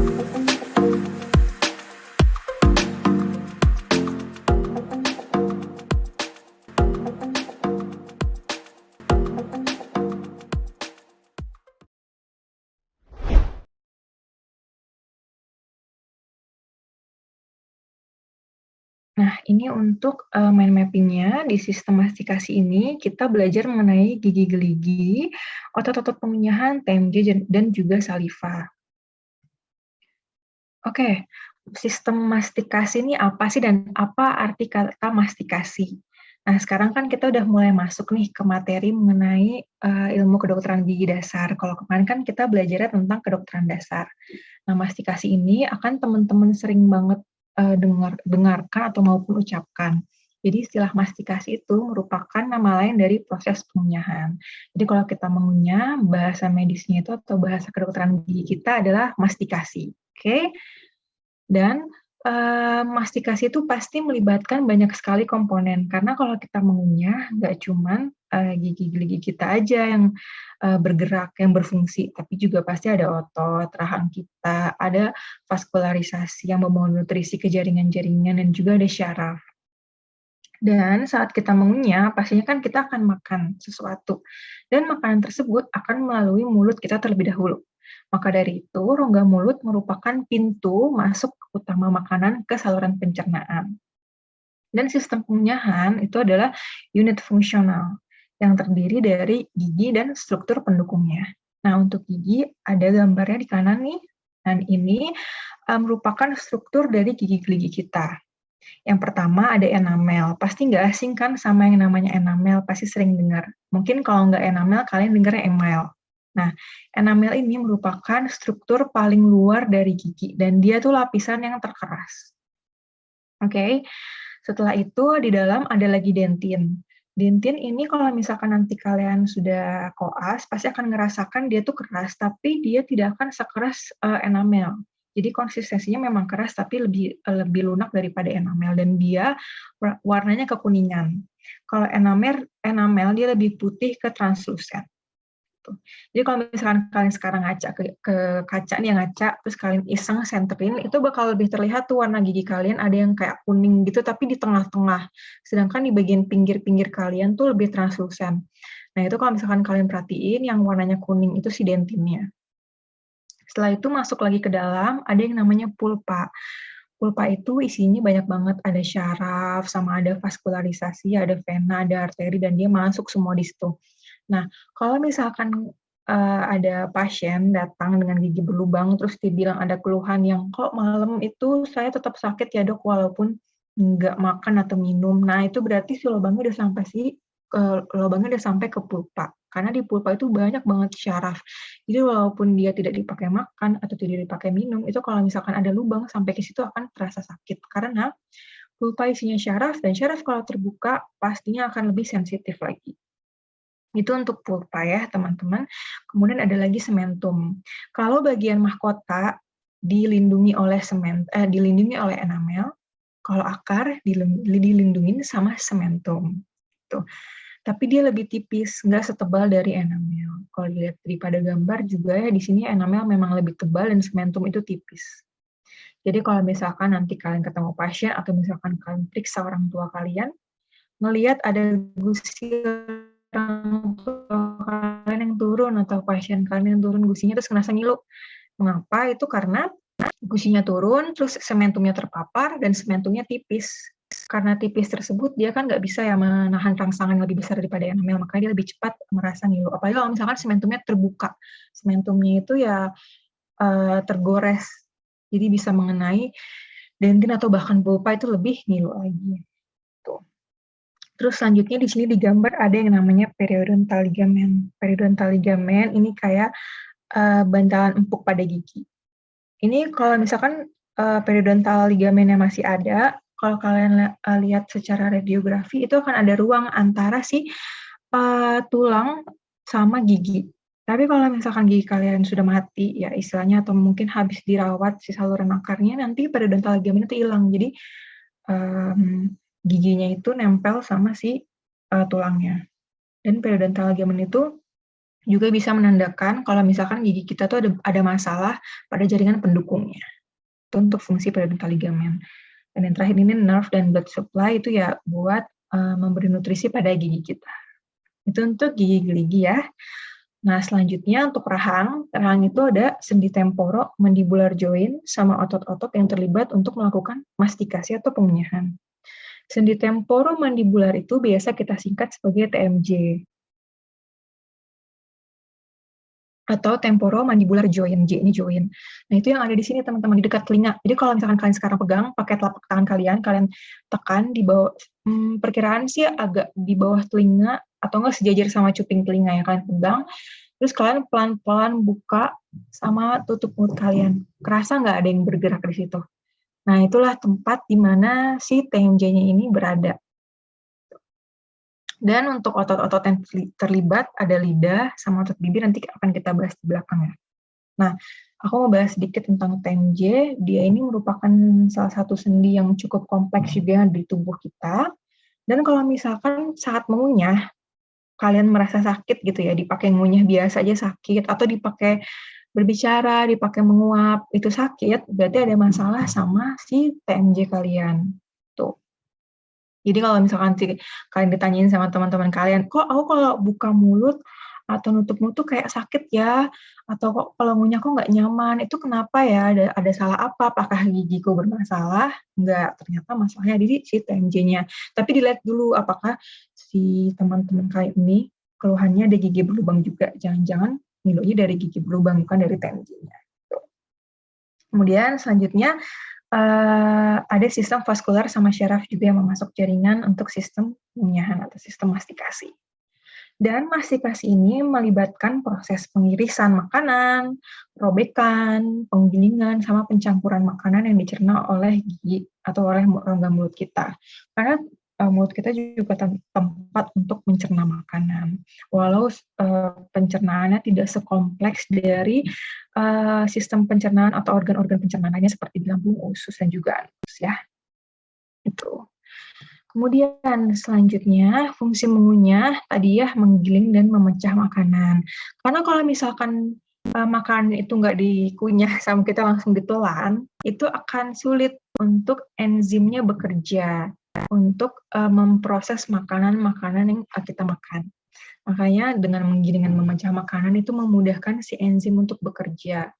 Nah, ini untuk mind mapping-nya. Di sistem mastikasi ini, kita belajar mengenai gigi gerigi, otot-otot pengunyahan, TMJ, dan juga saliva. Oke, sistem mastikasi ini apa sih dan apa arti kata mastikasi? Nah, sekarang kan kita udah mulai masuk nih ke materi mengenai ilmu kedokteran gigi dasar. Kalau kemarin kan kita belajarnya tentang kedokteran dasar. Nah, mastikasi ini akan teman-teman sering banget dengarkan atau maupun ucapkan. Jadi istilah mastikasi itu merupakan nama lain dari proses pengunyahan. Jadi kalau kita mengunyah, bahasa medisnya itu atau bahasa kedokteran gigi kita adalah mastikasi. Oke? Dan mastikasi itu pasti melibatkan banyak sekali komponen, karena kalau kita mengunyah nggak cuman gigi-gigi kita aja yang bergerak, yang berfungsi, tapi juga pasti ada otot, rahang kita, ada vaskularisasi yang membawa nutrisi ke jaringan-jaringan, dan juga ada syaraf. Dan saat kita mengunyah, pastinya kan kita akan makan sesuatu, dan makanan tersebut akan melalui mulut kita terlebih dahulu. Maka dari itu, rongga mulut merupakan pintu masuk utama makanan ke saluran pencernaan. Dan sistem pengunyahan itu adalah unit fungsional yang terdiri dari gigi dan struktur pendukungnya. Nah, untuk gigi ada gambarnya di kanan nih, dan ini merupakan struktur dari gigi-gigi kita. Yang pertama ada enamel, pasti nggak asing kan sama yang namanya enamel, pasti sering dengar. Mungkin kalau nggak enamel, kalian dengarnya email. Nah, enamel ini merupakan struktur paling luar dari gigi, dan dia tuh lapisan yang terkeras. Oke, setelah itu di dalam ada lagi dentin. Dentin ini kalau misalkan nanti kalian sudah koas, pasti akan ngerasakan dia tuh keras, tapi dia tidak akan sekeras enamel. Jadi konsistensinya memang keras, tapi lebih lunak daripada enamel, dan dia warnanya kekuningan. Kalau enamel dia lebih putih ke translucent. Jadi kalau misalkan kalian sekarang ngaca ke kaca nih, ngaca, terus kalian iseng senterin, itu bakal lebih terlihat tuh warna gigi kalian ada yang kayak kuning gitu, tapi di tengah-tengah. Sedangkan di bagian pinggir-pinggir kalian tuh lebih translucent. Nah, itu kalau misalkan kalian perhatiin, yang warnanya kuning itu si dentinnya. Setelah itu masuk lagi ke dalam, ada yang namanya pulpa. Pulpa itu isinya banyak banget, ada syaraf, sama ada vaskularisasi, ada vena, ada arteri, dan dia masuk semua di situ. Nah, kalau misalkan ada pasien datang dengan gigi berlubang, terus dibilang ada keluhan yang, "Kok malam itu saya tetap sakit ya dok, walaupun nggak makan atau minum." Nah, itu berarti si lubangnya udah sampai ke pulpa. Karena di pulpa itu banyak banget syaraf. Jadi walaupun dia tidak dipakai makan atau tidak dipakai minum, itu kalau misalkan ada lubang sampai ke situ akan terasa sakit. Karena pulpa isinya syaraf, dan syaraf kalau terbuka pastinya akan lebih sensitif lagi. Itu untuk pulpa ya, teman-teman. Kemudian ada lagi sementum. Kalau bagian mahkota dilindungi oleh enamel, kalau akar dilindungi sama sementum. Tuh. Tapi dia lebih tipis, nggak setebal dari enamel. Kalau dilihat daripada gambar juga ya, di sini enamel memang lebih tebal dan sementum itu tipis. Jadi kalau misalkan nanti kalian ketemu pasien atau misalkan kalian periksa orang tua kalian, ngelihat ada gusi orang tua kalian yang turun atau pasien kalian yang turun gusinya terus ngerasa ngilu. Mengapa? Itu karena gusinya turun, terus sementumnya terpapar, dan sementumnya tipis. Karena tipis tersebut, dia kan nggak bisa ya menahan rangsangan yang lebih besar daripada enamel, makanya dia lebih cepat merasa ngilu. Apalagi kalau misalkan sementumnya terbuka. Sementumnya itu ya tergores, jadi bisa mengenai dentin atau bahkan pulpa, itu lebih ngilu lagi. Tuh. Terus selanjutnya di sini digambar ada yang namanya periodontal ligamen. Periodontal ligamen ini kayak bantalan empuk pada gigi. Ini kalau misalkan periodontal ligamennya masih ada, kalau kalian lihat secara radiografi, itu akan ada ruang antara si tulang sama gigi. Tapi kalau misalkan gigi kalian sudah mati, ya istilahnya, atau mungkin habis dirawat si saluran akarnya, nanti periodontal ligamen itu hilang. Jadi giginya itu nempel sama si tulangnya. Dan periodontal ligamen itu juga bisa menandakan kalau misalkan gigi kita tuh ada masalah pada jaringan pendukungnya. Itu untuk fungsi periodontal ligamen. Dan yang terakhir ini nerve dan blood supply itu ya buat memberi nutrisi pada gigi kita. Itu untuk gigi gerigi ya. Nah, selanjutnya untuk rahang itu ada sendi temporomandibular joint sama otot-otot yang terlibat untuk melakukan mastikasi atau pengunyahan. Sendi temporomandibular itu biasa kita singkat sebagai TMJ. Atau temporomandibular joint, J ini joint. Nah, itu yang ada di sini teman-teman, di dekat telinga. Jadi kalau misalkan kalian sekarang pegang pakai telapak tangan kalian tekan di bawah, perkiraan sih agak di bawah telinga atau enggak sejajar sama cuping telinga yang kalian pegang. Terus kalian pelan-pelan buka sama tutup mulut kalian. Kerasa nggak ada yang bergerak di situ? Nah, itulah tempat di mana si TMJ-nya ini berada. Dan untuk otot-otot yang terlibat ada lidah sama otot bibir, nanti akan kita bahas di belakang ya. Nah, aku mau bahas sedikit tentang TMJ. Dia ini merupakan salah satu sendi yang cukup kompleks juga di tubuh kita. Dan kalau misalkan saat mengunyah, kalian merasa sakit gitu ya, dipakai ngunyah biasa aja sakit, atau dipakai berbicara, dipakai menguap, itu sakit, berarti ada masalah sama si TMJ kalian. Tuh. Jadi kalau misalkan kalian ditanyain sama teman-teman kalian, kok aku kalau buka mulut atau nutup mulut tuh kayak sakit ya, atau kok kalau ngunyah kok nggak nyaman, itu kenapa ya, ada salah apa, apakah gigiku bermasalah? Enggak, ternyata masalahnya di si TMJ-nya. Tapi dilihat dulu apakah si teman-teman kalian ini keluhannya ada gigi berlubang juga, jangan-jangan ngilunya dari gigi berlubang, bukan dari TMJ-nya. Kemudian selanjutnya, ada sistem vaskular sama syaraf juga yang memasuk jaringan untuk sistem pengunyahan atau sistem mastikasi. Dan mastikasi ini melibatkan proses pengirisan makanan, robekan, penggilingan, sama pencampuran makanan yang dicerna oleh gigi atau oleh rongga mulut kita. Karena mulut kita juga tempat untuk mencerna makanan. Walau pencernaannya tidak sekompleks dari sistem pencernaan atau organ-organ pencernaan lainnya seperti di lambung, usus, dan juga anus ya. Itu. Kemudian selanjutnya fungsi mengunyah tadi ya menggiling dan memecah makanan. Karena kalau misalkan makanan itu nggak dikunyah sama kita langsung ditelan, itu akan sulit untuk enzimnya bekerja untuk memproses makanan-makanan yang kita makan. Makanya dengan menggiling dan memecah makanan itu memudahkan si enzim untuk bekerja.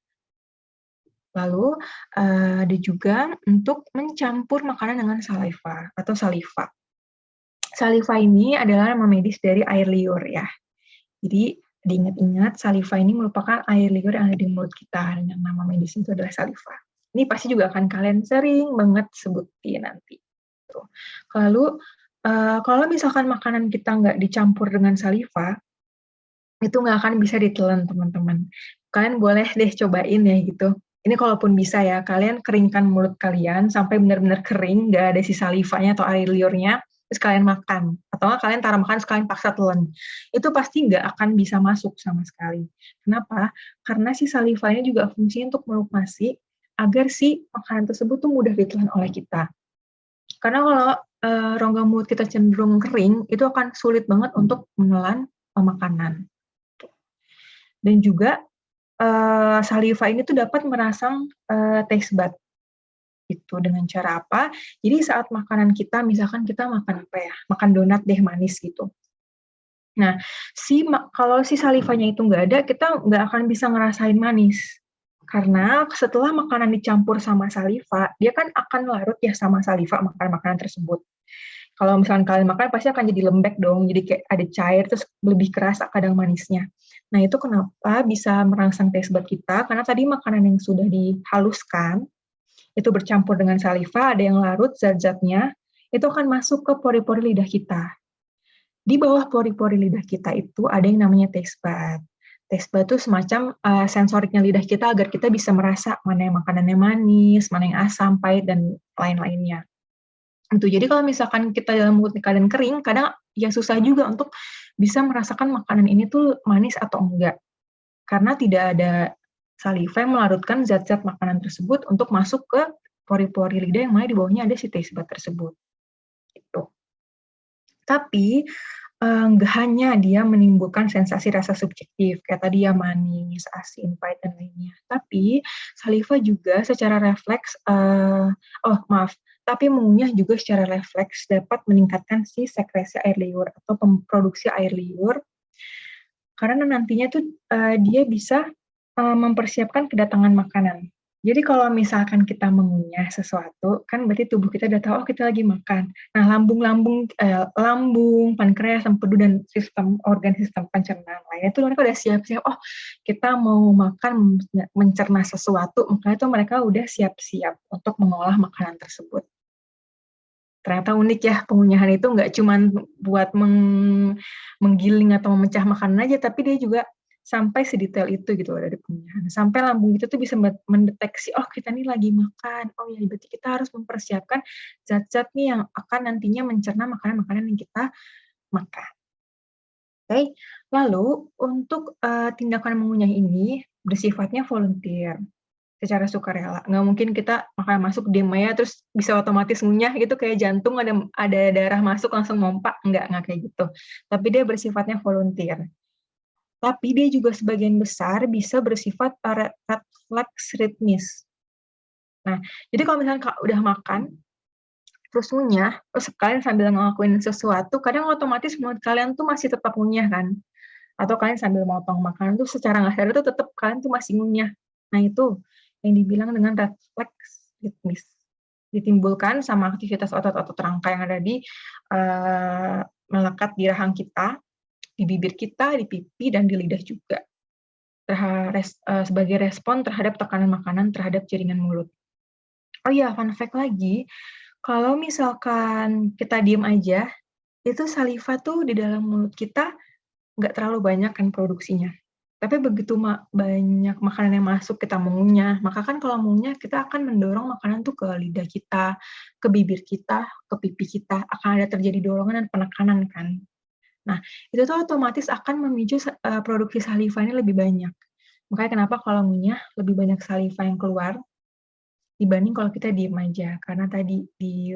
Lalu ada juga untuk mencampur makanan dengan saliva atau saliva. Saliva ini adalah nama medis dari air liur ya. Jadi diingat-ingat saliva ini merupakan air liur yang ada di mulut kita, dan nama medis itu adalah saliva. Ini pasti juga akan kalian sering banget sebutin nanti. Tuh. Lalu kalau misalkan makanan kita nggak dicampur dengan saliva, itu nggak akan bisa ditelan teman-teman. Kalian boleh deh cobain ya gitu. Ini kalaupun bisa ya, kalian keringkan mulut kalian sampai benar-benar kering, nggak ada si salivanya atau air liurnya, terus kalian makan. Atau nggak kalian taruh makan, terus kalian paksa telan. Itu pasti nggak akan bisa masuk sama sekali. Kenapa? Karena si saliva ini juga fungsinya untuk melumasi agar si makanan tersebut tuh mudah ditelan oleh kita. Karena kalau rongga mulut kita cenderung kering, itu akan sulit banget untuk menelan makanan. Dan juga saliva ini tuh dapat merangsang taste bud. Itu dengan cara apa? Jadi saat makanan kita, misalkan kita makan apa ya? Makan donat deh manis gitu. Nah, kalau si salivanya itu nggak ada, kita nggak akan bisa ngerasain manis. Karena setelah makanan dicampur sama saliva, dia kan akan larut ya sama saliva makanan tersebut. Kalau misalkan kalian makan pasti akan jadi lembek dong, jadi kayak ada cair terus lebih keras kadang manisnya. Nah, itu kenapa bisa merangsang taste bud kita, karena tadi makanan yang sudah dihaluskan itu bercampur dengan saliva, ada yang larut zat-zatnya, itu akan masuk ke pori-pori lidah kita. Di bawah pori-pori lidah kita itu ada yang namanya taste bud. Taste bud itu semacam sensoriknya lidah kita agar kita bisa merasa mana yang makanannya manis, mana yang asam, pahit, dan lain-lainnya. Gitu. Jadi kalau misalkan kita dalam mulut kalian kering, kadang ya susah juga untuk bisa merasakan makanan ini tuh manis atau enggak. Karena tidak ada saliva yang melarutkan zat-zat makanan tersebut untuk masuk ke pori-pori lidah yang mana di bawahnya ada si taste bud tersebut. Gitu. Tapi nggak hanya dia menimbulkan sensasi rasa subjektif, kayak tadi ya manis, asin, pahit, dan lainnya. Tapi saliva juga secara refleks, oh maaf, tapi mengunyah juga secara refleks dapat meningkatkan si sekresi air liur atau produksi air liur, karena nantinya tuh dia bisa mempersiapkan kedatangan makanan. Jadi kalau misalkan kita mengunyah sesuatu, kan berarti tubuh kita udah tahu, oh kita lagi makan. Nah, lambung, pankreas, empedu, dan organ sistem pencernaan lainnya itu mereka udah siap-siap, oh kita mau makan, mencerna sesuatu, makanya tuh mereka udah siap-siap untuk mengolah makanan tersebut. Ternyata unik ya, pengunyahan itu nggak cuman buat menggiling atau memecah makanan aja, tapi dia juga sampai sedetail itu gitu loh dari pengunyahan. Sampai lambung itu tuh bisa mendeteksi, oh kita nih lagi makan, oh ya berarti kita harus mempersiapkan zat-zat nih yang akan nantinya mencerna makanan-makanan yang kita makan. Oke, lalu untuk tindakan mengunyah ini bersifatnya volunteer. Secara sukarela, nggak mungkin kita makanan masuk diem aja terus bisa otomatis ngunyah gitu kayak jantung ada darah masuk langsung mompa, nggak kayak gitu. Tapi dia bersifatnya volunteer. Tapi dia juga sebagian besar bisa bersifat refleks ritmis. Nah, jadi kalau misalnya Kak udah makan, terus ngunyah, terus kalian sambil ngelakuin sesuatu, kadang otomatis mulut kalian tuh masih tetap ngunyah kan, atau kalian sambil motong makanan tuh secara nggak sadar tuh tetap kalian tuh masih ngunyah. Nah itu yang dibilang dengan refleks ritmis. Ditimbulkan sama aktivitas otot-otot rangka yang ada di melekat di rahang kita, di bibir kita, di pipi, dan di lidah juga. Sebagai respon terhadap tekanan makanan terhadap jaringan mulut. Oh iya, fun fact lagi, kalau misalkan kita diem aja, itu saliva tuh di dalam mulut kita nggak terlalu banyak kan produksinya. Tapi begitu banyak makanan yang masuk kita mengunyah, maka kan kalau mengunyah kita akan mendorong makanan tuh ke lidah kita, ke bibir kita, ke pipi kita, akan ada terjadi dorongan dan penekanan kan. Nah, itu tuh otomatis akan memicu produksi saliva ini lebih banyak. Makanya kenapa kalau ngunyah lebih banyak saliva yang keluar dibanding kalau kita diem aja. Karena tadi di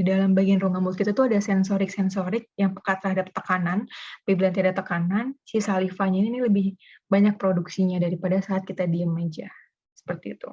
dalam bagian rongga mulut kita tuh ada sensorik-sensorik yang peka terhadap tekanan. Apabila tidak ada tekanan, si salivanya ini lebih banyak produksinya daripada saat kita diem aja. Seperti itu.